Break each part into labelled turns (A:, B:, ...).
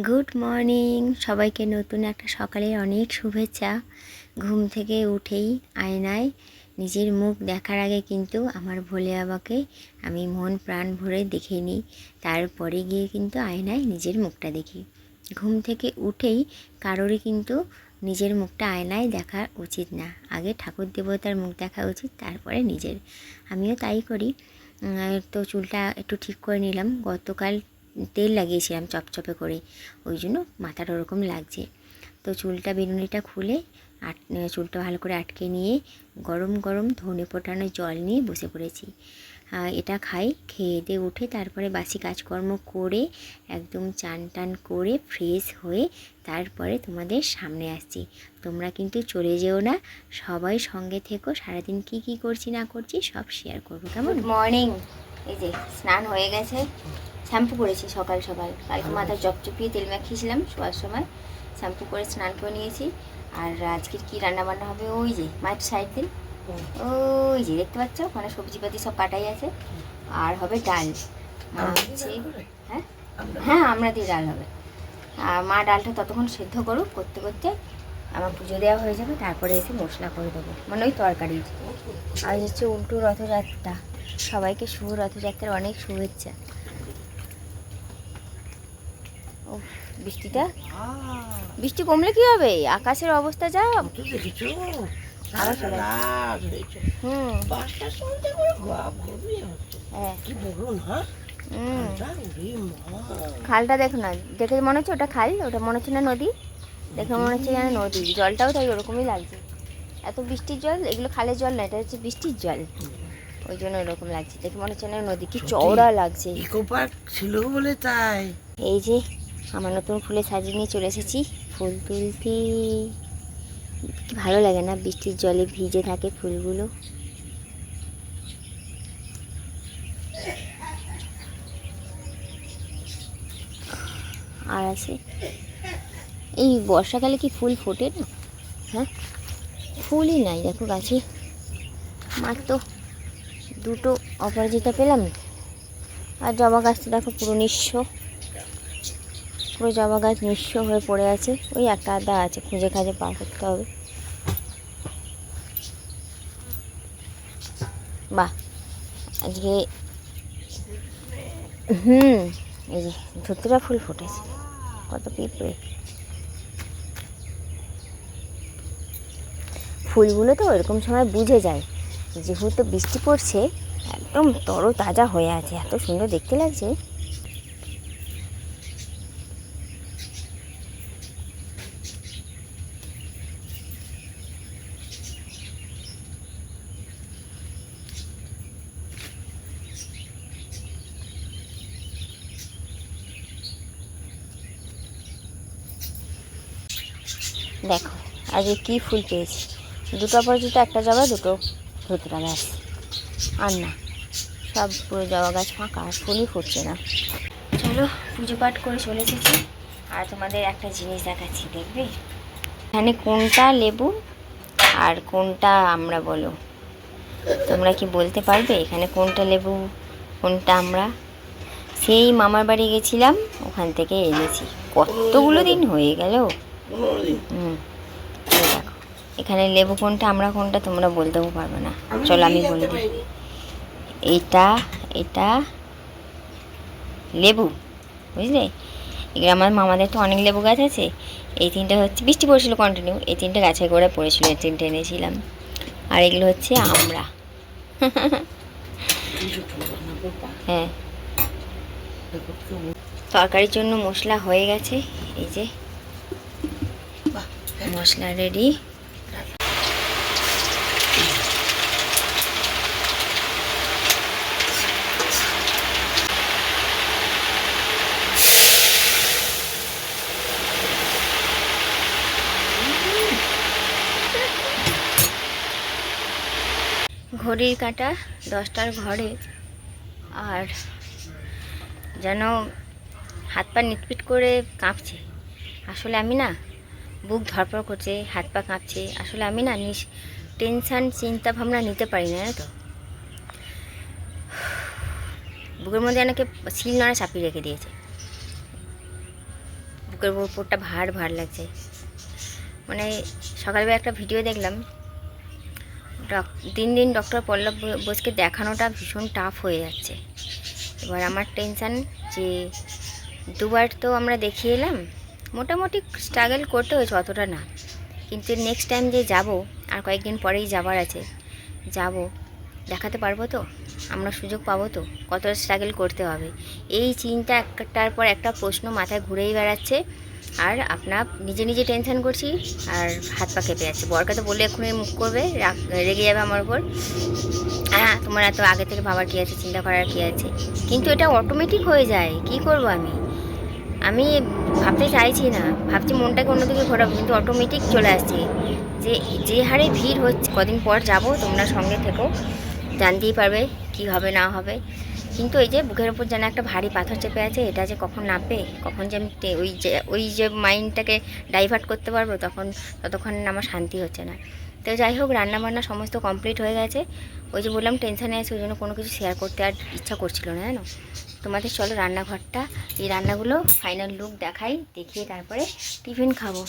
A: Good morning সবাইকে, নতুন একটা সকালের অনেক শুভেচ্ছা। ঘুম থেকে উঠেই আয়নায় নিজের মুখ দেখার আগে কিন্তু আমার ভোলে বাবাকে আমি মন প্রাণ ভরে দেখে নিই, তারপরে গিয়ে কিন্তু আয়নায় নিজের মুখটা দেখি। ঘুম থেকে উঠেই কারোরই কিন্তু নিজের মুখটা আয়নায় দেখা উচিত না, আগে ঠাকুর দেবতার মুখ দেখা উচিত, তারপরে নিজের। আমিও তাই করি। তো চুলটা একটু ঠিক করে নিলাম, গতকাল তেল লাগিয়েছিলাম চপচপে করে, ওই জন্য মাথাটা ওরকম লাগছে। তো চুলটা বেনুনিটা খুলে চুলটা ভালো করে আটকে নিয়ে গরম গরম ধনে ফোটানো জল নিয়ে বসে পড়েছি। এটা খাই, খেয়ে দিয়ে উঠে তারপরে বাসি কাজকর্ম করে একদম চান টান করে ফ্রেশ হয়ে তারপরে তোমাদের সামনে আসছি। তোমরা কিন্তু চলে যেও না, সবাই সঙ্গে থেকো। সারাদিন কি করছি না করছি সব শেয়ার করবো, কেমন? Good morning. এই যে স্নান হয়ে গেছে, শ্যাম্পু করেছি সকাল সকাল, কালকে মাথায় চপচপিয়ে তেল মাখিয়েছিলাম, শোয়ার সময় শ্যাম্পু করে স্নান করে নিয়েছি। আর আজকের কী রান্নাবান্না হবে, ওই যে মায়ের সাইড দিন, ওই যে দেখতে পাচ্ছ ওখানে সবজিপাতি সব কাটাই আছে। আর হবে ডাল, মা হচ্ছে, হ্যাঁ হ্যাঁ আমরা দিয়ে ডাল হবে। আর মা ডালটা ততক্ষণ সেদ্ধ করুক, করতে করতে আমার পুজো দেওয়া হয়ে যাবে, তারপরে এসে মশলা করে দেবো, মানে ওই তরকারির। আজ হচ্ছে উল্টো রথযাত্রা, সবাইকে শুভ রথযাত্রার অনেক শুভেচ্ছা। ও বৃষ্টি কমলে কি হবে, আকাশের অবস্থা যা। খালটা দেখো না, দেখে মনে হচ্ছে ওটা খাল, ওটা মনে হচ্ছে না নদী, দেখে মনে হচ্ছে যেন নদী। জলটাও তাই ওরকমই লাগছে, এত বৃষ্টির জল, এগুলো খালের জল না, এটা হচ্ছে বৃষ্টির জল, ওই জন্য ওরকম লাগছে, দেখে মনে হচ্ছে না নদী, কি চওড়া লাগছে।
B: ইকো পার্ক ছিল বলে তাই।
A: এই যে আমার নতুন ফুলে সাজিয়ে নিয়ে চলে এসেছি ফুল তুলতে। কি ভালো লাগে না, বৃষ্টির জলে ভিজে থাকে ফুলগুলো। আর আছে, এই বর্ষাকালে কি ফুল ফোটে না? হ্যাঁ, ফুলই নাই দেখো গাছে, মাত্র দুটো অপরাজিতা পেলাম। আর জবা গাছটা দেখো পুরো নিঃস্ব, পুরো জবা গাছ নিঃস্ব হয়ে পড়ে আছে, ওই একটা আধা আছে, খুঁজে খাজে পা করতে হবে। বাহ, আজকে এই যে ধুতরা ফুল ফুটেছে, কত পিঁপড়ে। ফুলগুলো তো এরকম সময় বুঝে যায়, যেহেতু বৃষ্টি পড়ছে একদম তরতাজা হয়ে আছে, এত সুন্দর দেখতে লাগছে। দেখো আজকে কী ফুল পেয়েছি, দুটো অপরাজিতা, একটা জবা, দুটো ধুতরা গাছ, আর না, সব পুরো জবা গাছ ফাঁকা, ফুলই ফুটছে না। চলো পুজো পাঠ করে চলে এসেছি, আর তোমাদের একটা জিনিস দেখাচ্ছি, দেখবে এখানে কোনটা লেবু আর কোনটা আমরা, বলো তোমরা কি বলতে পারবে এখানে কোনটা লেবু কোনটা আমরা? সেই মামার বাড়ি গেছিলাম, ওখান থেকে এনেছি, কতগুলো দিন হয়ে গেল। দেখো এখানে লেবু কোনটা আমরা কোনটা তোমরা বলতেও পারবে না, চলো আমি বলে দিই। এটা এটা লেবু, বুঝলে? এগুলো আমার মামাদের তো অনেক লেবু গাছ আছে, এই তিনটে হচ্ছে, বৃষ্টি পড়েছিল কন্টিনিউ, এই তিনটে গাছের গোড়ায় পড়েছিল, এই তিনটে এনেছিলাম। আর এগুলো হচ্ছে আমরা। হ্যাঁ, তরকারির জন্য মশলা হয়ে গেছে, এই যে মশলা রেডি। ঘড়ির কাঁটা 10টার ঘরে, আর যেন হাত পা নিটপিট করে কাঁপছে। আসলে আমি না, বুক ধরপড় করছে, হাত পা কাঁপছে, আসলে আমি না টেনশান চিন্তা ভাবনা নিতে পারি না, তো বুকের মধ্যে অনেকে শিল নোড়া চাপিয়ে রেখে দিয়েছে, বুকের উপরটা ভার ভার লাগছে। মানে সকালবেলা একটা ভিডিও দেখলাম, দিন দিন ডক্টর পল্লব বোসকে দেখানোটা ভীষণ টাফ হয়ে যাচ্ছে। এবার আমার টেনশান যে দুবার তো আমরা দেখিয়ে এলাম, মোটামুটি স্ট্রাগল করতে হয়েছে, অতটা না, কিন্তু নেক্সট টাইম যে যাব, আর কয়েকদিন পরেই যাবার আছে, যাব, দেখাতে পারবো তো, আমরা সুযোগ পাবো তো, কতটা স্ট্রাগল করতে হবে, এই চিন্তা একটার পর একটা প্রশ্ন মাথায় ঘুরেই বেড়াচ্ছে। আর আপনার নিজে নিজে টেনশন করছি, আর হাত পা কেঁপে যাচ্ছে। বরকে তো বললে এক্ষুনি মুখ করবে, রেগে যাবে আমার উপর। হ্যাঁ, তোমার এত আগে থেকে ভাবার কী আছে, চিন্তা করার কী আছে, কিন্তু এটা অটোমেটিক হয়ে যায়। কি করব আমি ভাবতে চাইছি না, ভাবছি মনটাকে অন্যদিকে ঘোরাবো, কিন্তু অটোমেটিক চলে আসছে যে হারে ভিড় হচ্ছে। কদিন পর যাব, তোমরা সঙ্গে থেকো, জানতেই পারবে কি হবে না হবে। কিন্তু এই যে বুকের ওপর যেন একটা ভারী পাথর চেপে আছে, এটা যে কখন নামবে, কখন যে আমি ওই যে মাইন্ডটাকে ডাইভার্ট করতে পারবো, ততক্ষণ আমার শান্তি হচ্ছে না। তো যাই হোক, রান্নাবান্না সমস্ত কমপ্লিট হয়ে গেছে। ওই যে বললাম টেনশানে আছে, ওই জন্য কোনো কিছু শেয়ার করতে আর ইচ্ছা করছিল না, জানো। তোমাদের চলো রান্নাঘরটা, এই রান্নাগুলো ফাইনাল লুক দেখাই, দেখিয়ে তারপরে টিফিন খাবো।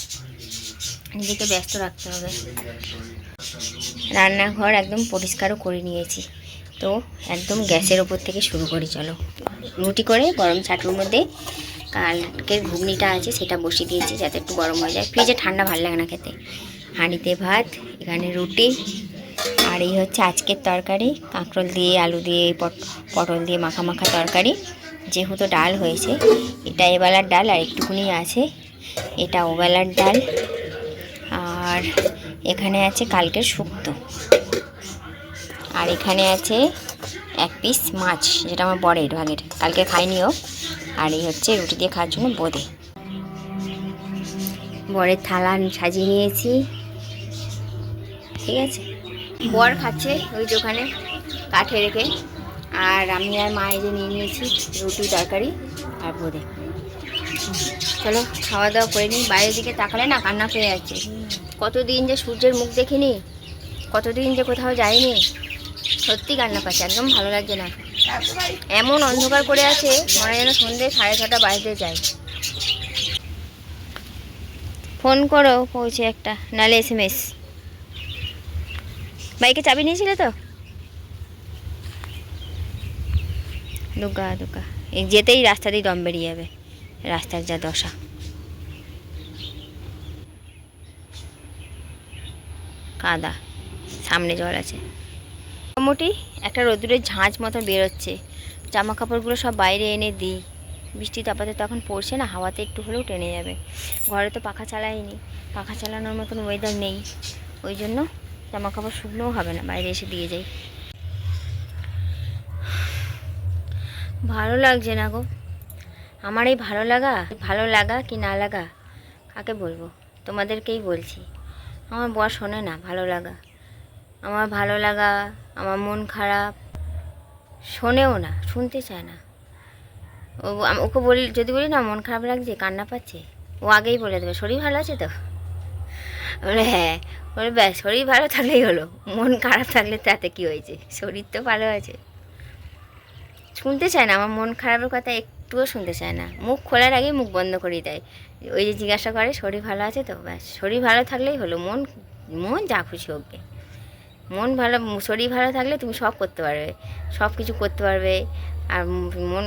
A: নিজেকে ব্যস্ত রাখতে হবে। রান্নাঘর একদম পরিষ্কারও করে নিয়েছি, তো একদম গ্যাসের ওপর থেকে শুরু করি। চলো, রুটি করে গরম চাটুর মধ্যে কালকের ঘুগনিটা আছে সেটা বসিয়ে দিয়েছি, যাতে একটু গরম হয়ে যায়। ফ্রিজে ঠান্ডা ভালো লাগে না খেতে। হাঁড়িতে ভাত, এখানে রুটি, আর এই হচ্ছে আজকের তরকারি, কাঁকরোল দিয়ে আলু দিয়ে পটল দিয়ে মাখা মাখা তরকারি। যেহেতু ডাল হয়েছে, এটা এবেলার ডাল, আর একটুকুনি আছে, এটা ওবেলার ডাল। আর এখানে আছে কালকের শুক্তো, আর এখানে আছে এক পিস মাছ, যেটা আমার বরের ভাগের, কালকে খাইনিও। আর এই হচ্ছে রুটি দিয়ে খাওয়ার জন্য বোঁদে। বরের থালা সাজিয়ে নিয়েছি, ঠিক আছে। বর খাচ্ছে ওই যে ওখানে কাঠে রেখে, আর আমি আর মা এই যে নিয়ে নিয়েছি রুটি তরকারি আর বোঁদে। চলো খাওয়া দাওয়া করে নিই। বাইরের দিকে তাকালে না কান্না পেয়ে যাচ্ছে। কতদিন যে সূর্যের মুখ দেখিনি, কতদিন যে কোথাও যাইনি, সত্যি কান্না পাচ্ছে, একদম ভালো লাগছে না। এমন অন্ধকার করে আছে, মনে যেন সন্ধ্যে 6:30 বাজতে যায়। ফোন করো পৌঁছে একটা, নাহলে SMS। বাইকে চাবি নিয়েছিলে তো? দুগা দুগা, যেতেই রাস্তা দিয়ে দম বেরিয়ে যাবে, রাস্তার যা দশা। কাদা, সামনে জল আছে। মোটামুটি একটা রোদ্দুরের ঝাঁঝ মতো বেরোচ্ছে, জামা কাপড়গুলো সব বাইরে এনে দিই। বৃষ্টি তো আপাতত এখন পড়ছে না, হাওয়াতে একটু হলেও টেনে যাবে। ঘরে তো পাখা চালাইনি, পাখা চালানোর মতন ওয়েদার নেই, ওই জন্য জামা কাপড় শুকনোও হবে না, বাইরে এসে দিয়ে যাই। ভালো লাগছে না গো আমার এই ভালো লাগা কি না লাগা কাকে বলবো, তোমাদেরকেই বলছি। আমার বর শোনে না ভালো লাগা, আমার মন খারাপ শোনেও না, শুনতে চায় না। ওকে বলি, যদি বলি না মন খারাপ লাগছে, কান্না পাচ্ছে, ও আগেই বলে দেবে শরীর ভালো আছে তো। বলে হ্যাঁ, বলে ব্যাস শরীর ভালো থাকলেই হলো, মন খারাপ থাকলে তাতে কী হয়েছে, শরীর তো ভালো আছে। শুনতে চায় না, আমার মন খারাপের কথা একটুও শুনতে চায় না, মুখ খোলার আগেই মুখ বন্ধ করে দেয়। ওই যে জিজ্ঞাসা করে শরীর ভালো আছে তো, ব্যাস শরীর ভালো থাকলেই হলো, মন যা খুশি হোক গে। শরীর ভালো থাকলে তুমি সব করতে পারবে, সব কিছু করতে পারবে। আর মন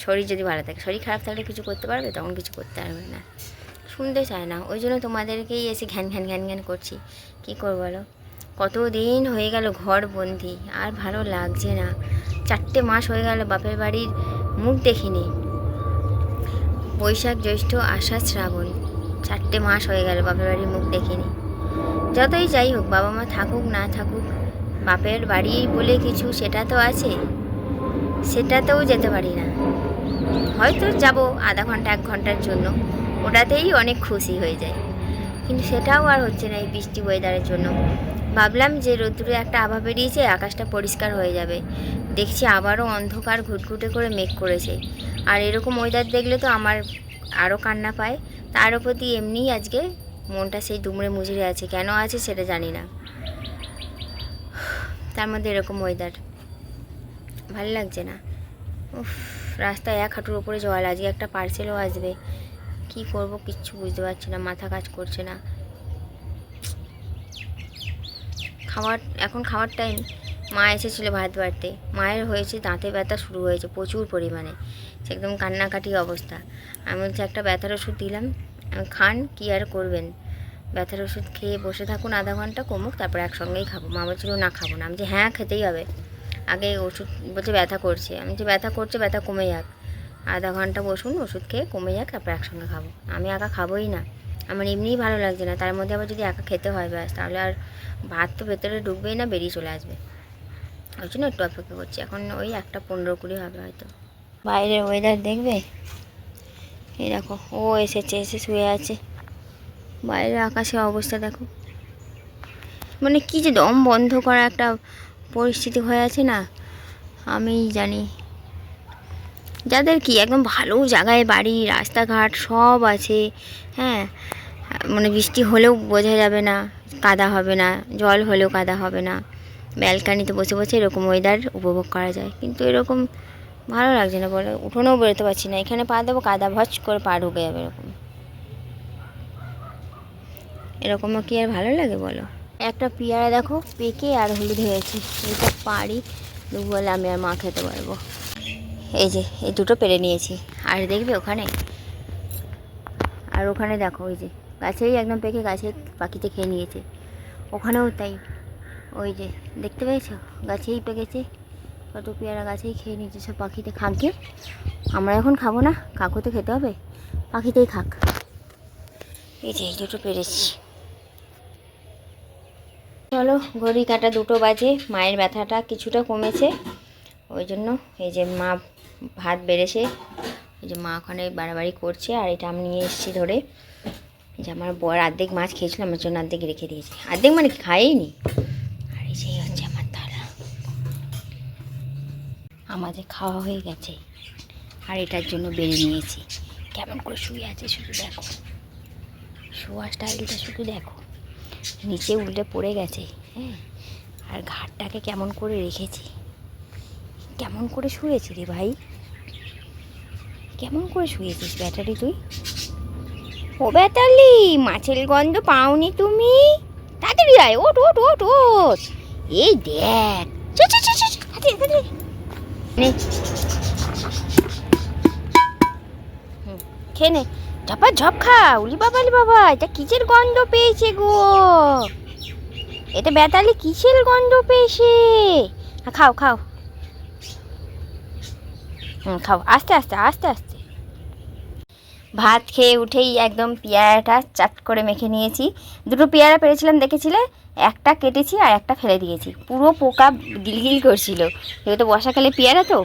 A: শরীর যদি ভালো থাকে, শরীর খারাপ থাকলে কিছু করতে পারবে, তখন কিছু করতে পারবে না। শুনতে চায় না, ওই জন্য তোমাদেরকেই এসে ঘ্যান ঘ্যান ঘ্যান ঘ্যান করছি। কী করবো বলো, কতদিন হয়ে গেল ঘর বন্দি, আর ভালো লাগছে না। 4টে মাস হয়ে গেল বাপের বাড়ির মুখ দেখিনি। বৈশাখ জ্যৈষ্ঠ আষাঢ় শ্রাবণ, 4টে মাস হয়ে গেল বাপের বাড়ির মুখ দেখিনি। যতই যাই হোক, বাবা মা থাকুক না থাকুক, বাপের বাড়ি বলে কিছু সেটা তো আছে, সেটাতেও যেতে পারি না। হয়তো যাব আধা ঘন্টা 1 ঘন্টার জন্য, ওটাতেই অনেক খুশি হয়ে যায়, কিন্তু সেটাও আর হচ্ছে না এই বৃষ্টি ওয়েদারের জন্য। ভাবলাম যে রোদ্দুরে একটা আভা বেরিয়েছে, আকাশটা পরিষ্কার হয়ে যাবে, দেখছি আবারও অন্ধকার ঘুটঘুটে করে মেঘ করেছে। আর এরকম ওয়েদার দেখলে তো আমার আরও কান্না পায়। তার প্রতি এমনিই আজকে মনটা সেই দুমড়ে মুচড়ে আছে, কেন আছে সেটা জানি না। তার মধ্যে এরকম ওয়েদার ভাল লাগছে না। উফ, রাস্তায় 1 হাঁটুর ওপরে জল। আজকে একটা পার্সেলও আসবে, কি করব কিচ্ছু বুঝতে পারছি না, মাথা কাজ করছে না। এখন খাওয়ার টাইম। মা এসেছিলো ভাত বাড়তে, মায়ের হয়েছে দাঁতে ব্যথা শুরু হয়েছে প্রচুর পরিমাণে, সে একদম কান্নাকাটি অবস্থা। আমি বলছি একটা ব্যথার ওষুধ দিলাম, খান, কী আর করবেন, ব্যথার ওষুধ খেয়ে বসে থাকুন আধা ঘন্টা, কমুক তারপর একসঙ্গেই খাবো। মা বলছিল না খাবো না, আমি যে হ্যাঁ খেতেই হবে, আগে ওষুধ বলছে ব্যথা করছে, আমি যে ব্যথা করছে ব্যথা কমে যাক, আধা ঘন্টা বসুন ওষুধ খেয়ে কমে যাক তারপর একসঙ্গে খাবো। আমি একা খাবোই না, আমার এমনিই ভালো লাগছে না, তার মধ্যে আবার যদি একা খেতে হয় ব্যাস, তাহলে আর ভাত তো ভেতরে ঢুকবেই না, বেরিয়ে চলে আসবে। ওই জন্য একটু অপেক্ষা করছি, এখন ওই 1:15-20 হবে হয়তো। বাইরের ওয়েদার দেখবে, এই দেখো ও এসে শুয়ে আছে, বাইরের আকাশের অবস্থা দেখো, মানে কী যে দম বন্ধ করা একটা পরিস্থিতি হয়ে আছে না, আমি জানি। যাদের কি একদম ভালো জায়গায় বাড়ি, রাস্তাঘাট সব আছে, হ্যাঁ, মানে বৃষ্টি হলেও বোঝা যাবে না কাদা হবে না, জল হলেও কাদা হবে না, ব্যালকানিতে বসে বসে এরকম ওয়েদার উপভোগ করা যায়। কিন্তু এরকম ভালো লাগছে না, বলে উঠোনেও বেরোতে পারছি না, এখানে পা দেবো কাদা ভচ করে পা ঢুকে যাবে, এরকমও কি আর ভালো লাগে বলো। একটা পেয়ারা দেখো পেকে আর হলুদ হয়েছে, এটা পারি দেবো বলে আমি আর মা খেতে পারবো। এই যে এই দুটো পেরে নিয়েছি, আর দেখবে ওখানে, আর ওখানে দেখো ওই যে গাছেই একদম পেকে গাছে পাখিতে খেয়ে নিয়েছে, ওখানেও তাই, ওই যে দেখতে পেয়েছো গাছেই পেকেছে, কত পেয়ারা গাছেই খেয়ে নিয়েছে সব পাখিতে খাকে। আমরা এখন খাবো না, কাকু তো খেতে হবে, পাখিতেই খাক। এই যে এই দুটো পেরেছি। চলো ঘড়ি কাটা 2 বাজে, মায়ের ব্যথাটা কিছুটা কমেছে, ওই জন্য এই যে মা ভাত বেড়েছে, এই যে মা ওখানে বাড়াবাড়ি করছে, আর এটা আমি নিয়ে এসেছি ধরে। এই যে আমার বর অর্ধেক মাছ খেয়েছিল, আমার জন্য অর্ধেক রেখে দিয়েছি, অর্ধেক মানে খাইনি। আর এই যে হচ্ছে আমার থালা, আমাদের খাওয়া হয়ে গেছে, আর এটার জন্য বেড়ে নিয়েছি। কেমন করে শুয়ে আছে শুধু দেখো, শোয়া স্টাইলটা শুধু দেখো, নিচে উল্টে পড়ে গেছে, হ্যাঁ, আর ঘাটটাকে কেমন করে রেখেছি, কেমন করে শুয়েছি রে ভাই, কেমন করে শুয়েছিস ব্যাটারি তুই? ও ব্যাটালি, মাছের গন্ধ পাওনি তুমি? তাড়াতাড়ি আয়, ওঠ ওঠ ওঠ ওঠ, এই দেখ, খেয়ে নে, ঝপা ঝপ খা, উলি বাবা বাবা, এটা কিসের গন্ধ পেয়েছে গো, এটা ব্যাটালি কিসের গন্ধ পেয়েছে, খাও খাও, খাও আস্তে আস্তে আস্তে আস্তে। ভাত খেয়ে উঠেই একদম পেয়ারাটা চাট করে মেখে নিয়েছি, 2 পেয়ারা পেরেছিলাম দেখেছিলে, একটা কেটেছি আর একটা ফেলে দিয়েছি, পুরো পোকা গিলগিল করছিল, যেহেতু বর্ষাকালে পেয়ারা তো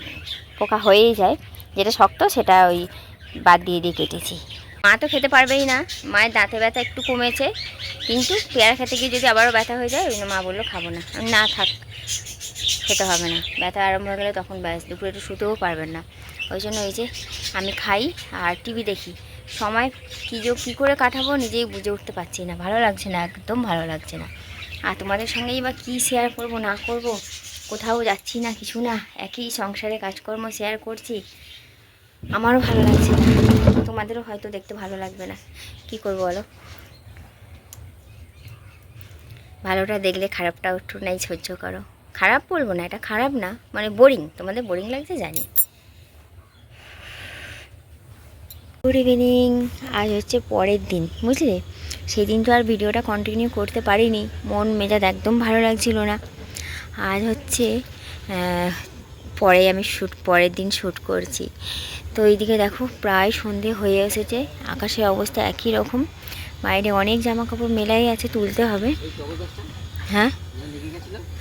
A: পোকা হয়েই যায়, যেটা শক্ত সেটা ওই বাদ দিয়ে কেটেছি। মা তো খেতে পারবেই না, মায়ের দাঁতে ব্যথা একটু কমেছে, কিন্তু পেয়ারা খেতে গিয়ে যদি আবারও ব্যথা হয়ে যায়, ওই জন্য মা বললো খাবো না, আমি না থাক খেতে হবে না, ব্যথা আরম্ভ হয়ে গেলে তখন ব্যাস দুপুরে একটু শুতেও পারবেন না, ওই জন্য ওই যে আমি খাই আর টিভি দেখি, সময় কী করে কাটাবো নিজেই বুঝে উঠতে পারছি না, ভালো লাগছে না, একদম ভালো লাগছে না। আর তোমাদের সঙ্গেই বা কী শেয়ার করব না করব, কোথাও যাচ্ছি না কিছু না, একই সংসারে কাজকর্ম শেয়ার করছি, আমারও ভালো লাগছে না, তোমাদেরও হয়তো দেখতে ভালো লাগবে না, কি করবো বলো, ভালোটা দেখলে খারাপটা একটু নাই সহ্য করো, খারাপ বলবো না, এটা খারাপ না, মানে বোরিং, তোমাদের বোরিং লাগছে জানি। গুড ইভিনিং, আজ হচ্ছে পরের দিন, বুঝলে, সেই দিন তো আর ভিডিওটা কন্টিনিউ করতে পারিনি, মন মেজাজ একদম ভালো লাগছিল না। আজ হচ্ছে আমি পরের দিন শ্যুট করছি, তো এইদিকে দেখো প্রায় সন্ধে হয়ে এসেছে, আকাশের অবস্থা একই রকম, বাইরে অনেক জামা কাপড় মেলাই আছে, তুলতে হবে। হ্যাঁ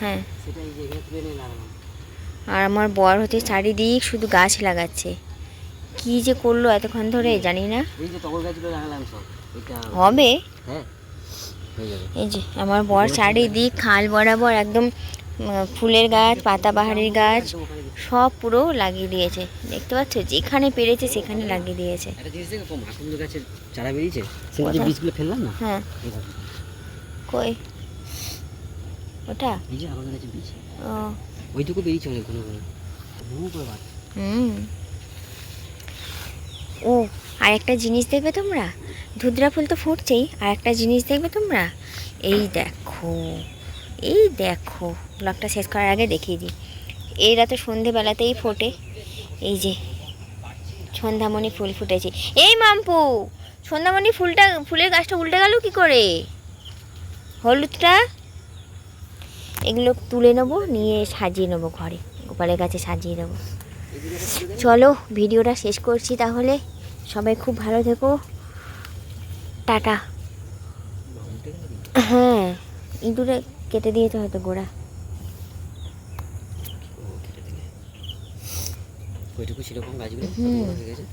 A: হ্যাঁ, আর আমার বর হচ্ছে চারিদিক শুধু গাছ লাগাচ্ছে, কি যে করলো এতক্ষণ ধরে জানি না, হবে। এই যে আমার বর চারিদিক খাল বরাবর একদম ফুলের গাছ, পাতাবাহারের গাছ সব পুরো লাগিয়ে দিয়েছে, দেখতে পাচ্ছ, যেখানে পেরেছে সেখানে লাগিয়ে দিয়েছে। হ্যাঁ কই ওটা, ও
B: ওইটুকু বেরিয়েছে অনেকগুলো।
A: ও আর একটা জিনিস দেখবে তোমরা, ধুতরা ফুল তো ফুটছেই, আর একটা জিনিস দেখবে তোমরা, এই দেখো, এই দেখো, ব্লগটা শেষ করার আগে দেখিয়ে দিই। এরা তো সন্ধেবেলাতেই ফোটে, এই যে সন্ধ্যামণি ফুল ফুটেছে। এই মাম্পু, সন্ধ্যামণি ফুলের গাছটা উল্টে গেল কি করে? হলুদটা এগুলো তুলে নেবো, নিয়ে সাজিয়ে নেবো ঘরে, গোপালের কাছে সাজিয়ে দেবো। চলো ভিডিওটা শেষ করছি তাহলে, সবাই খুব ভালো থেকো, টাটা। হ্যাঁ, ইঁদুরে কেটে দিয়েছে হয়তো গোড়া।
C: ওইটুকু সেরকম গাছগুলো
A: হুম।
C: হয়ে গেছে।